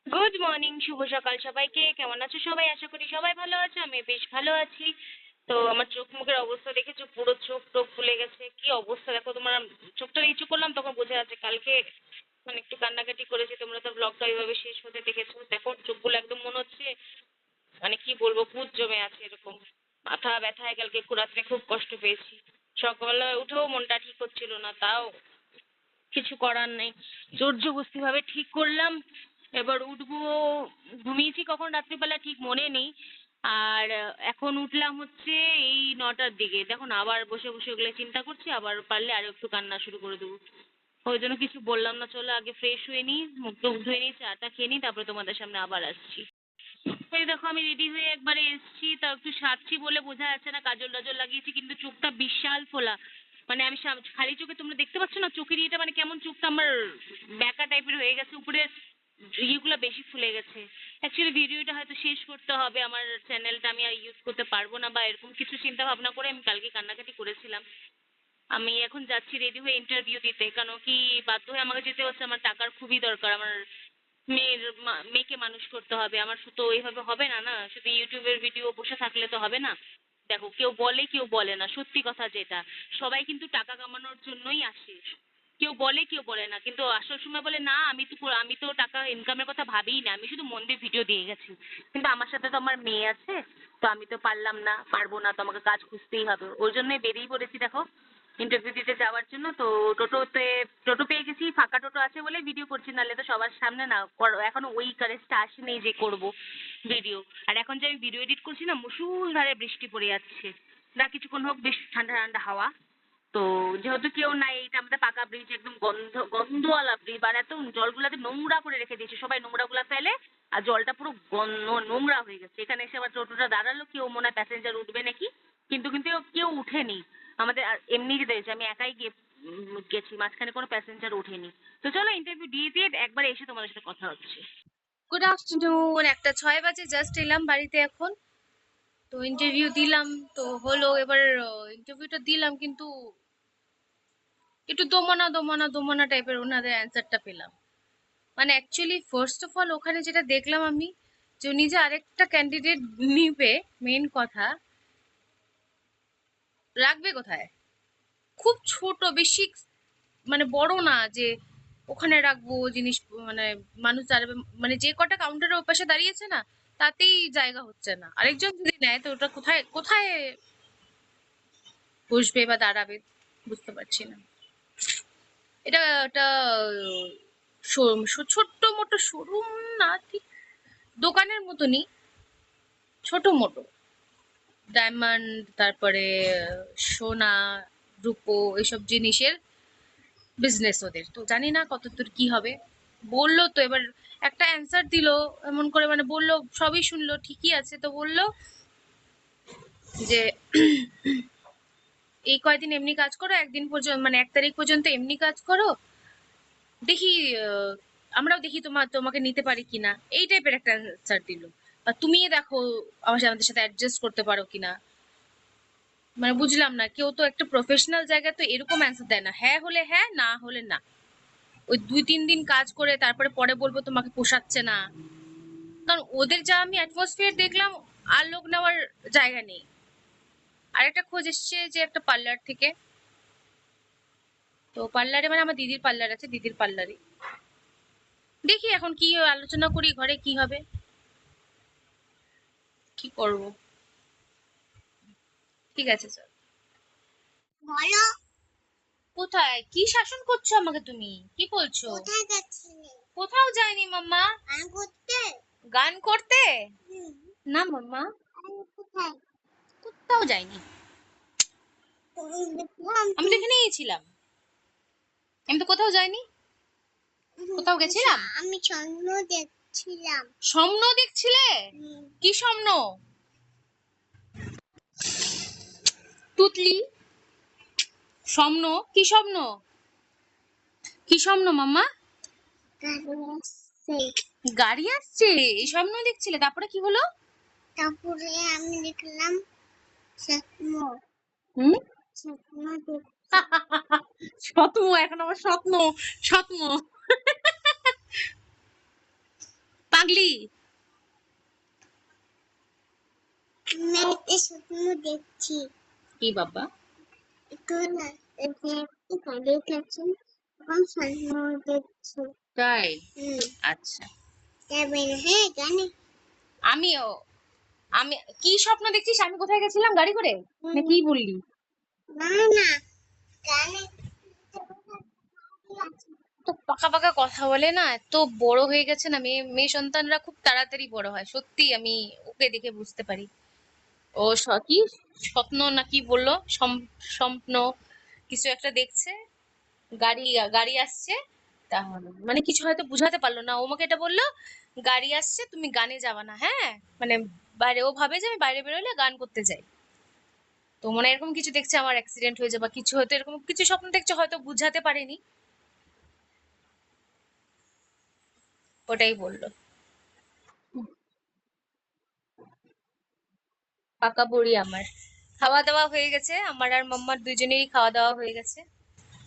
Good morning, শুভ সকাল সবাইকে। কেমন আছো সবাই? আশা করি সবাই ভালো আছে। আমি বেশ ভালো আছি। তো আমার চোখ মুখের অবস্থা দেখেছো? পুরো চোখ টোক ফুলে গেছে। কি অবস্থা দেখো তোমার। চোখটা নিচু করলাম তখন বোঝা যাচ্ছে। কালকে মানে একটু কান্নাকাটি করেছি। তোমরা তো ব্লগটা এইভাবে শেষ হতে দেখেছো। দেখো চোখগুলো একদম মনে হচ্ছে মানে কি বলবো, ভূত জমে আছে এরকম। মাথা ব্যথায় কালকে রাত্রে খুব কষ্ট পেয়েছি। সকালবেলা উঠেও মনটা ঠিক হচ্ছিল না, তাও কিছু করার নেই, জোর জবস্তি ভাবে ঠিক করলাম। এবার উঠবো। ঘুমিয়েছি কখন রাত্রিবেলা ঠিক মনে নেই। আর এখন উঠলাম হচ্ছে এই 9টার দিকে। দেখুন আবার বসে বসে ওগুলো চিন্তা করছি, আবার পারলে আরো একটু কান্না শুরু করে দেবো। ওই জন্য কিছু বললাম না, চলো আগে ফ্রেশ হয়ে নিই, মুখ টুখ ধুয়ে নিই, চাটা খেয়ে নিই, তারপরে তোমাদের সামনে আবার আসছি। এই দেখো আমি রেডি হয়ে একবারে এসেছি, তাও একটু সাজছি বলে বোঝা যাচ্ছে না, কাজল টাজল লাগিয়েছি কিন্তু চোখটা বিশাল ফোলা। মানে আমি খালি চোখে তোমরা দেখতে পাচ্ছ না চোখের ইয়েটা, মানে কেমন চোখটা আমার ব্যাকা টাইপের হয়ে গেছে, উপরে ইয়েগুলো বেশি ফুলে গেছে। অ্যাকচুয়ালি ভিডিওটা হয়তো শেষ করতে হবে, আমার চ্যানেলটা আমি আর ইউজ করতে পারবো না বা এরকম কিছু চিন্তা ভাবনা করে আমি কালকে কান্নাকাটি করেছিলাম। আমি এখন যাচ্ছি রেডি হয়ে ইন্টারভিউ দিতে, কেন কি বাধ্য হয়ে আমাকে যেতে হচ্ছে, আমার টাকার খুবই দরকার। আমার মেয়েকে মানুষ করতে হবে, আমার শুধু ওইভাবে হবে না, না শুধু ইউটিউবের ভিডিও বসে থাকলে তো হবে না। দেখো কেউ বলে কেউ বলে না, সত্যি কথা যেটা, সবাই কিন্তু টাকা কামানোর জন্যই আসে। কেউ বলে কেউ বলে না, কিন্তু আসার সময় বলে না আমি তো টাকা ইনকামের কথা ভাবিই না, আমি শুধু মন দিয়ে ভিডিও দিয়ে গেছি। কিন্তু আমার সাথে তো আমার মেয়ে আছে, তো আমি তো পারলাম না, পারবো না, তো আমাকে কাজ খুঁজতেই হবে। ওই জন্যই বেরিয়ে পড়েছি দেখো, ইন্টারভিউ দিতে যাওয়ার জন্য। তো টোটো পেয়ে গেছি, ফাঁকা টোটো আছে বলে ভিডিও করছি, নাহলে তো সবার সামনে না এখনো ওই কারেজটা আসেনি যে করব ভিডিও। আর এখন যে আমি ভিডিও এডিট করছি না, মুষলধারে বৃষ্টি পড়ে যাচ্ছে। না কিছুক্ষণ হোক বেশ ঠান্ডা ঠান্ডা হাওয়া। তো যেহেতু কেউ নাই, এটা আমাদের পাকা ব্রিজ, একদম গন্ধওয়ালা ব্রিজ, আর এত জলগুলাতে নোংরা করে রেখে দিয়েছে, সবাই নোংরাগুলা ফেলে, আর জলটা পুরো নোংরা হয়ে গেছে। এখানে এসে আবার টোটোটা দাঁড়ালো, কেউ মনে হয় প্যাসেঞ্জার উঠবে নাকি, কিন্তু কিন্তু কেউ উঠেনি। আমাদের আর এমনি দিয়েছে, আমি একাই গেছি, মাঝখানে কোনো প্যাসেঞ্জার ওঠেনি। তো চলো ইন্টারভিউ দিয়ে দিয়ে একবার এসে তোমাদের সাথে কথা হচ্ছে। গুড আফটারনুন, 1:06 জাস্ট এলাম বাড়িতে এখন। তো ইন্টারভিউ দিলাম, তো হলো এবার। ইন্টারভিউটা দিলাম কিন্তু একটু দোমনা দোমনা দোমনা টাইপের ওনাদের অ্যান্সারটা পেলাম। মানে অ্যাকচুয়ালি ফার্স্ট অফ অল ওখানে যেটা দেখলাম আমি, যে উনি যে আরেকটা ক্যান্ডিডেট নিবে, মেন কথা রাখবে কোথায়? খুব ছোট, বেশি মানে বড় না যে ওখানে রাখবো জিনিস, মানে মানুষ দাঁড়াবে, মানে যে কটা কাউন্টারের ওপাশে দাঁড়িয়েছে না, তাতেই জায়গা হচ্ছে না। আরেকজন যদি নেয় তো ওটা কোথায় কোথায় বসবে বা দাঁড়াবে, বুঝতে পারছি না। এটা একটা ছোট্ট মোটো শোরুম, না ঠিক দোকানের মতনই, ছোট মোটো। ডায়মন্ড, তারপরে সোনা, রূপো, এসব জিনিসের বিজনেস ওদের। তো জানি না কতদূর কি হবে। বললো তো এবার একটা অ্যান্সার দিলো এমন করে, মানে বললো সবই শুনলো ঠিকই আছে, তো বললো যে এই কয়দিন এমনি কাজ করো, একদিন পর্যন্ত মানে 1 তারিখ পর্যন্ত এমনি কাজ করো, দেখি আমরাও দেখি তোমাকে নিতে পারি কিনা, এই টাইপের একটা অ্যান্সার দিল। বা তুমি দেখো আমাদের সাথে অ্যাডজাস্ট করতে পারো কিনা। মানে বুঝলাম না, কেউ তো একটা প্রফেশনাল জায়গায় তো এরকম অ্যান্সার দেয় না, হ্যাঁ হলে হ্যাঁ, না হলে না। ওই 2-3 দিন কাজ করে তারপরে পরে বলবো তোমাকে পোষাচ্ছে না। কারণ ওদের যা আমি অ্যাটমসফিয়ার দেখলাম, আর লোক নেওয়ার জায়গা নেই। আরেকটা খোঁজ এসছে যে একটা পার্লার থেকে, তো পার্লারে মানে আমার দিদির পার্লার আছে, দিদির পার্লারে দেখি এখন কি আলোচনা করি ঘরে কি হবে, কি করব। ঠিক আছে স্যার। বলো। কোথায় কি শাসন করছো আমাকে তুমি? কি বলছো? কোথায় যাচ্ছিলে? কোথাও যাইনি মাম্মা। গান করতে? গান করতে? হুম। না মাম্মা, আমি কোথায়? কোথাও যাইনি। দেখলাম আমি তো এখানেই ছিলাম, আমি তো কোথাও যাইনি। কোথাও গেছিলাম? আমি স্বপ্ন দেখছিলাম। স্বপ্ন দেখছিলে? কি স্বপ্ন? তুতলি স্বপ্ন? কি স্বপ্ন? কি স্বপ্ন মাম্মা? গাড়ি আসছে এই স্বপ্ন দেখছিলে, তারপরে কি হলো? তারপরে আমি দেখলাম স্বপ্ন। হুম। স্বপ্ন স্বপ্ন, এখন আবার স্বপ্ন, স্বপ্ন পাগলি। আমি একটা স্বপ্ন দেখছি। কি বাবা? একটু না একটু গাড়ি কাছে তখন স্বপ্ন দেখছি। তাই? হুম, আচ্ছা। যাবেন হ্যাঁ গানে। আমিও আমি কি স্বপ্ন দেখছিস? আমি কোথায় গেছিলাম গাড়ি করে? না কি বললি? না না গানে তো পাকা পাকা কথা বলে না, এত বড় হয়ে গেছে না, মেয়ে মেয়ে সন্তানরা খুব তাড়াতাড়ি বড় হয়, সত্যি আমি ওকে দেখে বুঝতে পারি। ও কি স্বপ্ন না কি বললো, স্বপ্ন কিছু একটা দেখছে, গাড়ি গাড়ি আসছে, তাহলে মানে কিছু হয়তো বুঝাতে পারলো না, ও আমাকে এটা বললো গাড়ি আসছে তুমি গানে যাবা না, হ্যাঁ মানে বাইরে ও ভাবে যে আমি বাইরে বেরোলে গান করতে যাই, তো মনে হয় এরকম কিছু দেখছে আমার অ্যাক্সিডেন্ট হয়ে যাবে বা কিছু, হয়তো এরকম কিছু স্বপ্ন দেখছে, হয়তো বুঝাতে পারেনি, ওটাই বললো। পাকা বুড়ি আমার। খাওয়া দাওয়া হয়ে গেছে, আমার আর মাম্মার দুজনেরই খাওয়া দাওয়া হয়ে গেছে।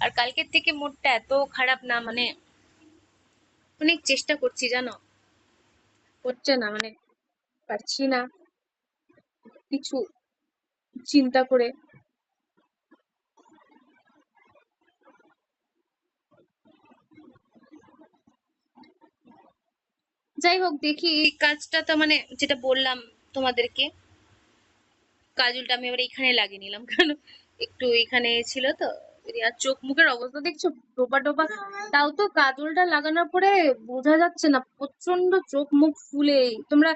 আর কালকের থেকে মুডটা এত খারাপ না, মানে অনেক চেষ্টা করছি জানো, হচ্ছে না, মানে পারছি না কিছু চিন্তা করে। যাই হোক দেখি, এই কাজটা তো মানে যেটা বললাম তোমাদেরকে, কাজলটা আমি এবার এখানে লাগিয়ে নিলাম, কারণ একটু এখানে ছিল তো। আর চোখ মুখের অবস্থা দেখছো, ডোবা ডোবা, তাও তো কাজলটা লাগানোর পরে বোঝা যাচ্ছে না, প্রচন্ড চোখ মুখ ফুলে। তোমরা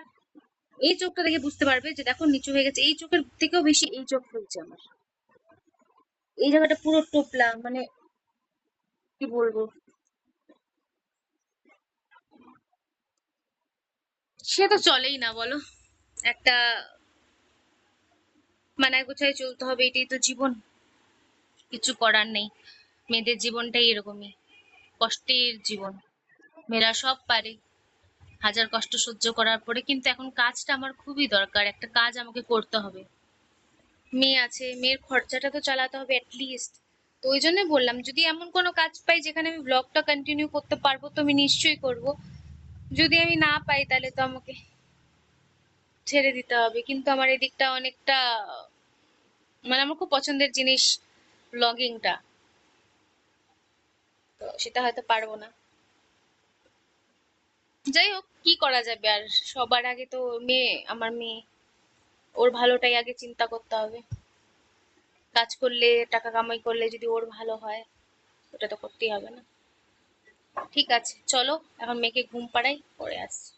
এই চোখটা দেখে বুঝতে পারবে যে দেখো নিচু হয়ে গেছে, এই চোখের থেকেও বেশি এই চোখ ফুলছে আমার, এই জায়গাটা পুরো টোপলা, মানে কি বলবো। সে তো চলেই না বলো, একটা মানায় গোছায় চলতে হবে, এটাই তো জীবন, কিছু করার নেই। মেয়েদের জীবনটাই এরকমই, কষ্টের জীবন। মেয়েরা সব পারে, হাজার কষ্ট সহ্য করার পরে, কিন্তু এখন কাজটা আমার খুবই দরকার, একটা কাজ আমাকে করতে হবে, মেয়ে আছে, মেয়ের খরচাটা তো চালাতে হবে অ্যাটলিস্ট। তো ওই জন্যই বললাম, যদি এমন কোনো কাজ পাই যেখানে আমি ব্লগটা কন্টিনিউ করতে পারবো তো আমি নিশ্চয়ই করব, যদি আমি না পাই তাহলে তো আমাকে ছেড়ে দিতে হবে। কিন্তু আমার এদিকটা অনেকটা মানে আমার খুব পছন্দের জিনিস ব্লগিংটা, তো সেটা হয়তো পারবো না। যাই হোক, কি করা যাবে আর, সবার আগে তো মেয়ে, আমার মেয়ে, ওর ভালোটাই আগে চিন্তা করতে হবে। কাজ করলে টাকা কামাই করলে যদি ওর ভালো হয়, ওটা তো করতেই হবে না। ঠিক আছে চলো, এখন মেয়েকে ঘুম পাড়াই, পরে আসছি।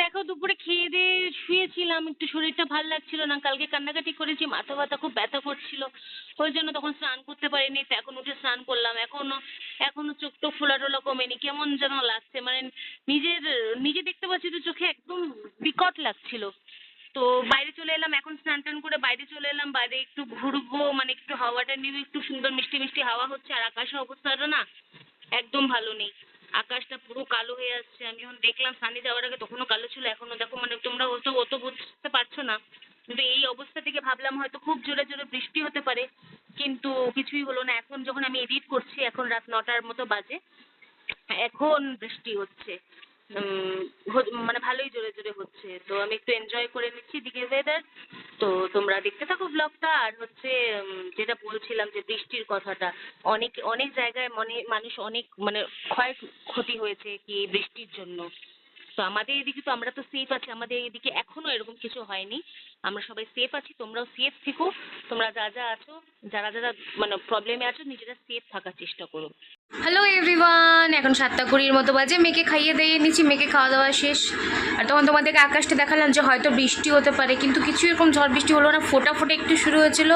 দেখো দুপুরে খেয়ে দিয়ে শুয়েছিলাম, একটু শরীরটা ভাল লাগছিল না, কালকে কান্নাকাটি করেছি, মাথা ব্যথা খুব ব্যথা করছিল, ওই জন্য তখন স্নান করতে পারিনি। তো এখন উঠে স্নান করলাম, এখনো এখনো চোখ টোক ফোলা টোলা কমেনি, কেমন যেন লাগছে, মানে নিজের নিজে দেখতে পাচ্ছি তো চোখে একদম বিকট লাগছিল। তো বাইরে চলে এলাম, এখন স্নান টান করে বাইরে চলে এলাম, বাইরে একটু ঘুরবো, মানে একটু হাওয়াটা নিবো, একটু সুন্দর মিষ্টি মিষ্টি হাওয়া হচ্ছে, আর আকাশের অবস্থাটা না একদম ভালো নেই, আকাশটা পুরো কালো হয়ে আসছে। আমি যখন দেখলাম সানি যাওয়ার আগে তখনও কালো ছিল, এখনো দেখো, মানে তোমরা হয়তো অত বুঝতে পারছো না, কিন্তু এই অবস্থা থেকে ভাবলাম হয়তো খুব জোরে জোরে বৃষ্টি হতে পারে, কিন্তু কিছুই হলো না। এখন যখন আমি এডিট করছি, এখন রাত 9টার মতো বাজে, এখন বৃষ্টি হচ্ছে, মানে ভালোই জোরে জোরে হচ্ছে। তো আমি একটু এনজয় করে নিচ্ছি দিকে ওয়েদার। তো তোমরা দেখতে থাকো ব্লগটা। আর হচ্ছে যেটা বলছিলাম যে বৃষ্টির কথাটা, অনেক অনেক জায়গায় মানুষ অনেক মানে ক্ষয়ক্ষতি হয়েছে কি এই বৃষ্টির জন্য। তো আমাদের এদিকে তো আমরা তো সেফ আছি, আমাদের এদিকে এখনো এরকম কিছু হয়নি, আমরা সবাই সেফ আছি, তোমরাও সেফ থেকো। তোমরা যা যা আছো, যারা যারা মানে প্রবলেমে আছো, নিজেরা সেফ থাকার চেষ্টা করো। হ্যালো এভরিওয়ান, এখন 7টা 20 মতো বাজে, মেয়েকে খাইয়ে দিয়ে নিচ্ছি, মেয়েকে খাওয়া দাওয়া শেষ। আর তখন তোমাদেরকে আকাশটা দেখালাম যে হয়তো বৃষ্টি হতে পারে, কিন্তু কিছু এরকম ঝড় বৃষ্টি হলো না, ফোটা ফোটা একটু শুরু হয়েছিল,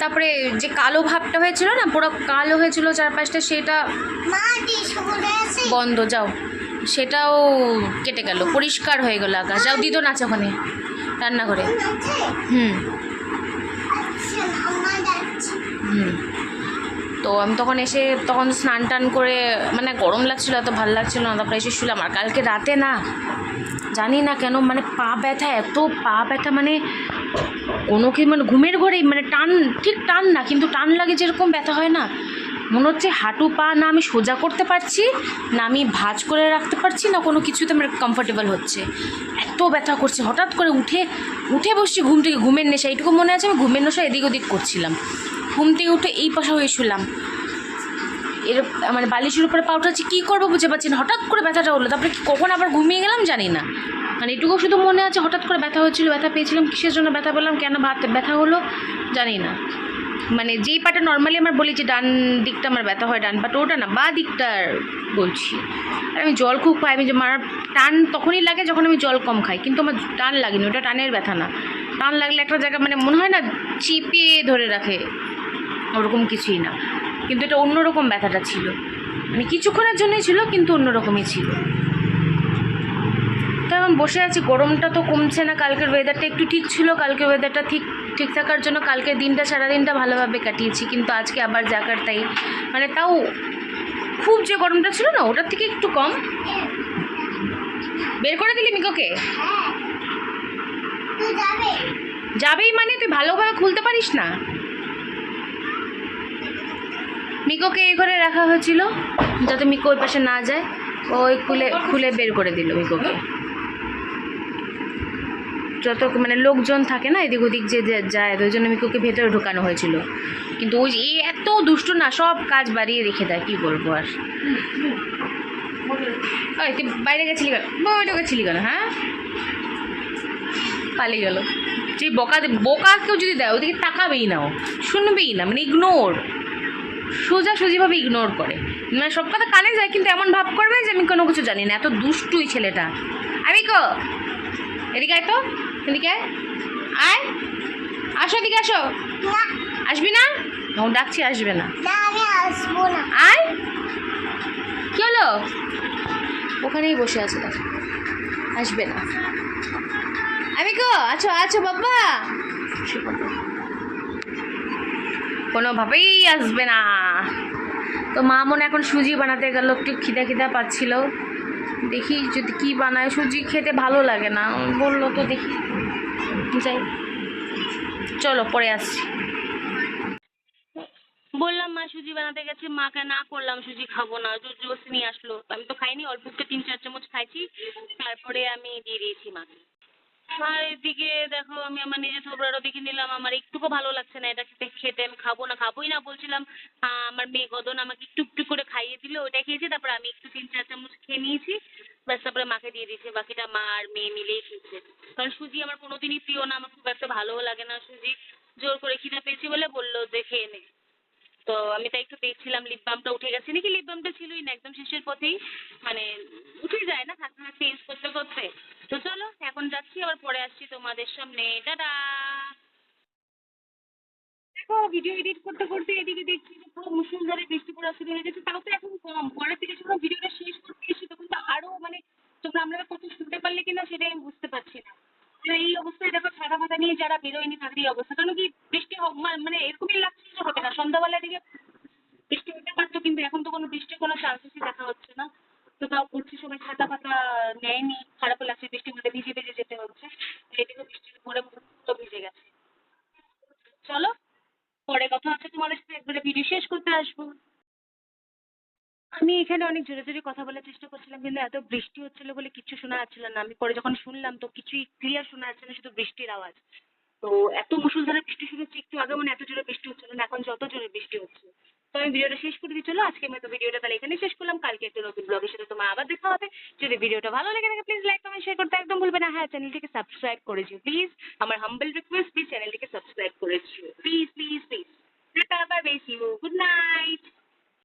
তারপরে যে কালো ভাবটা হয়েছিল না, পুরো কালো হয়েছিল চারপাশটা, সেটা মা ডিশ করে আছে। বন্ধ, যাও, সেটাও কেটে গেল, পরিষ্কার হয়ে গেল আকাশ। যাও, দিদো নাচ ওখানে রান্না করে। আছে? হুম আচ্ছা আমার যাচ্ছে। হুম। তো আমি তখন এসে তখন স্নান টান করে, মানে গরম লাগছিল, এত ভালো লাগছিল না, তারপরে এসে শুলাম। আর কালকে রাতে না জানি না কেন মানে পা ব্যথা, এত পা ব্যথা, মানে কোনো কি মানে ঘুমের ঘরেই মানে টান, ঠিক টান না কিন্তু টান লাগে যেরকম ব্যথা হয় না, মনে হচ্ছে হাঁটু পা না আমি সোজা করতে পারছি, না আমি ভাঁজ করে রাখতে পারছি, না কোনো কিছুতে আমার কমফোর্টেবল হচ্ছে। এত ব্যথা করছে, হঠাৎ করে উঠে বসছি ঘুম থেকে, ঘুমের নেশা এইটুকু মনে আছে, আমি ঘুমের নেশা এদিক ওদিক করছিলাম, ঘুম থেকে উঠে এই পাশা হয়ে শুলাম, এর মানে বালিশের উপরে পা উঠাচ্ছি, কী করবো বুঝে পাচ্ছি না, হঠাৎ করে ব্যথাটা হলো, তারপরে কখন আবার ঘুমিয়ে গেলাম জানি না। মানে এটুকু শুধু মনে আছে হঠাৎ করে ব্যথা হয়েছিল, ব্যথা পেয়েছিলাম, কিসের জন্য ব্যথা পেলাম, কেন ব্যথা হলো জানি না। মানে যেই পাটা নর্মালি আমার বলি যে ডান দিকটা আমার ব্যথা হয়, ডান পাটা, ওটা না, বাঁ দিকটার বলছি। আর আমি জল খুব খাই, আমি যে মার টান তখনই লাগে যখন আমি জল কম খাই, কিন্তু আমার টান লাগেনি, ওটা টানের ব্যথা না। টান লাগলে একটা জায়গা মানে মনে হয় না চিপিয়ে ধরে রাখে, ওরকম কিছুই না, কিন্তু এটা অন্যরকম ব্যথাটা ছিল, মানে কিছুক্ষণের জন্যই ছিল কিন্তু অন্যরকমই ছিল। তো এখন বসে আছি, গরমটা তো কমছে না, কালকের ওয়েদারটা একটু ঠিক ছিল, কালকের ওয়েদারটা ঠিক থাকার জন্য কালকের দিনটা সারাদিনটা ভালোভাবে কাটিয়েছি, কিন্তু আজকে আবার জাগার তাই, মানে তাও খুব যে গরমটা ছিল না ওটার থেকে একটু কম। বের করে দিলি মিকোকে? হ্যাঁ তুই যাবে? যাবেই মানে তুই ভালোভাবে খুলতে পারিস না। মিকোকে এই ঘরে রাখা হয়েছিল যাতে মিকো ওই পাশে না যায়, ওই খুলে বের করে দিল মিকোকে। যত মানে লোকজন থাকে না এদিক ওদিক যে যায়, ওই জন্য মিকোকে ভেতরে ঢোকানো হয়েছিল, কিন্তু ওই যে এত দুষ্টু না, সব কাজ বাড়িয়ে রেখে দেয়, কী বলবো আর। ওই তুই বাইরে গেছিলি কেন, বইটা গেছিলি কেন? হ্যাঁ, পালিয়ে গেল। যে বোকা কেউ যদি দেয় ওদিকে তাকাবেই না, ও শুনবেই না, মানে ইগনোর, সোজাসুজিভাবে ইগনোর করে, মানে সব কথা কানে যায় কিন্তু এমন ভাব করবে যে আমি কোনো কিছু জানি না, এত দুষ্টুই ছেলেটা। আমি এদিকে আয় তো, এদিকে আয়, আসো এদিকে আসো। না আসবি না? তখন ডাকছি আসবে না, না আমি আসবো না। আয়। কি হলো? ওখানেই বসে আছে, দেখ, আসবে না। আমি আছো বাবা, কোনোভাবেই আসবে না। তো মা মনে এখন সুজি বানাতে গেল, একটু খিদা পাচ্ছিল, দেখি যদি কি বানায়, সুজি খেতে ভালো লাগে না বললো, তো দেখি যাই, চলো পরে আসছি। বললাম মা সুজি বানাতে গেছে, মাকে না করলাম সুজি খাবো না, জোর জবরদস্তি নিয়ে আসলো, আমি তো খাইনি, অল্প একটু 3-4 চামচ খাইছি, তারপরে আমি দিয়ে দিয়েছি মাকে। আর এদিকে দেখো আমি আমার নিজের থোবড়াটা দেখে নিলাম, আমার একটুকু ভালো লাগছে না এটা খেতে, আমি খাবোই না বলছিলাম। আমার মেয়ে গদন আমাকে একটু একটু করে খাইয়ে দিল, ওটা খেয়েছি, তারপরে আমি একটু 3-4 চামচ খেয়ে নিয়েছি, ব্যাস, তারপরে মাকে দিয়ে দিয়েছি, বাকিটা মা আর মেয়ে মিলেই খেয়েছে। কারণ সুজি আমার কোনোদিনই প্রিয় না, আমার খুব একটা ভালোও লাগে না সুজি, জোর করে খিদা পেয়েছি বলে বললো যে খেয়ে নে। তো আমি তাই একটু দেখছিলাম লিপ বামটা উঠে গেছে নাকি, লিপ বামটা ছিলই না, একদম শেষের পথেই, মানে উঠে যায় না থাকতে থাকতে ইউজ করতে করতে। তো চলো এখন যাচ্ছি, আবার পরে আসছি তোমাদের সামনে, টাটা। দেখো ভিডিও এডিট করতে করতে এদিকে দেখছি যে পুরো মুষলধারে বৃষ্টি পড়া শুরু হয়ে গেছে, তাও তো এখন কম, পরের থেকে যখন ভিডিওটা শেষ করতে এসে তখন তো আরো মানে তোমরা আমরা কত শুনতে পারলে কিনা সেটাই আমি বুঝতে পারছি না। তো এই অবস্থায় দেখো ছাতা ফাতা নিয়ে যারা বেরোয়নি তাদের এই অবস্থা, কারণ কি বৃষ্টি মানে এরকমই লাগছে যে হবে না, সন্ধ্যাবেলার দিকে বৃষ্টি হতে পারতো, কিন্তু এখন তো কোনো বৃষ্টির কোনো চান্সেসই দেখা হচ্ছে না। তো তাও করছি, সবাই ছাতা ফাতা নেয়নি, খারাপও লাগছে, বৃষ্টির মধ্যে ভিজে ভিজে যেতে হচ্ছে, এদিকে বৃষ্টির পরে পুরো ভিজে গেছে। চলো পরে কথা হচ্ছে তোমাদের সাথে, একবারে ভিডিও শেষ করতে আসবো। আমি এখানে অনেক জোরে জোরে কথা বলার চেষ্টা করছিলাম, কিন্তু এত বৃষ্টি হচ্ছিল বলে কিচ্ছু শোনা যাচ্ছিল না, আমি পরে যখন শুনলাম তো কিছুই ক্লিয়ার শোনা যাচ্ছে না, শুধু বৃষ্টির আওয়াজ। তো এত মুষলধারে বৃষ্টি শুরু হচ্ছে, একটু আগে মানে এত জোরে বৃষ্টি হচ্ছিল না, এখন যত জোরে বৃষ্টি হচ্ছে। তো আমি ভিডিওটা শেষ করে দিই, চলো আজকে মতো ভিডিওটা তাহলে এখানে শেষ করলাম, কালকে একটা নতুন ব্লগের সাথে তোমার আবার দেখা হবে। যদি ভিডিওটা ভালো লেগে থাকে প্লিজ লাইক কমেন্ট শেয়ার করতে একদম ভুলবে না, হ্যাঁ চ্যানেলটিকে সাবস্ক্রাইব করে দিও প্লিজ, আমার হাম্বল রিকোয়েস্ট।